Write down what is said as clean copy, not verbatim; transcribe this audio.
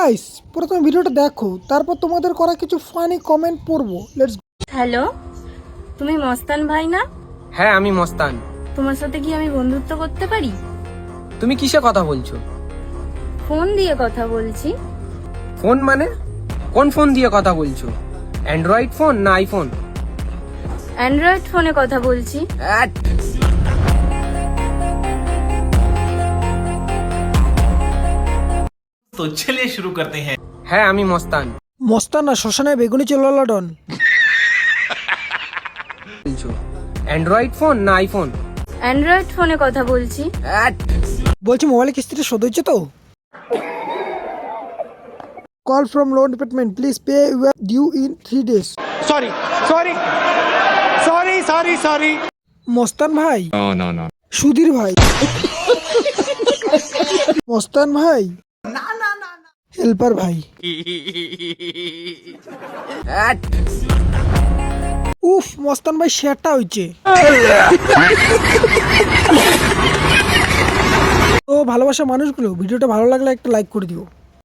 Guys প্রথমে ভিডিওটা দেখো, তারপর তোমাদের করা কিছু ফানি কমেন্ট পড়বো। লেটস। হ্যালো, তুমি মস্তান ভাই না? হ্যাঁ আমি মস্তান। তোমার সাথে কি আমি বন্ধুত্ব করতে পারি? তুমি কিসে কথা বলছো? ফোন দিয়ে কথা বলছি। ফোন মানে? কোন ফোন দিয়ে কথা বলছো? অ্যান্ড্রয়েড ফোন না আইফোন? অ্যান্ড্রয়েড ফোনে কথা বলছি। অ্যাট! तो चलिए शुरू करते हैं। হ্যাঁ আমি মস্তান। মস্তান না শ্মশানে বেগুনি চললাডন। বলছো অ্যান্ড্রয়েড ফোন না আইফোন? অ্যান্ড্রয়েড ফোনে কথা বলছি। অ্যাট! বলছি মোবাইলের কিস্তিটা শোধ হচ্ছে তো? Call from loan department, please pay your due in 3 days। Sorry. মস্তান ভাই, No. সুধীর ভাই, মস্তান ভাই, হেল্পার ভাই। অ্যাট! উফ, মস্তান ভাই শেয়ারটা হয়েছে। তো ভালোবাসা মানুষগুলো, ভিডিওটা ভালো লাগলে একটা লাইক করে দিও।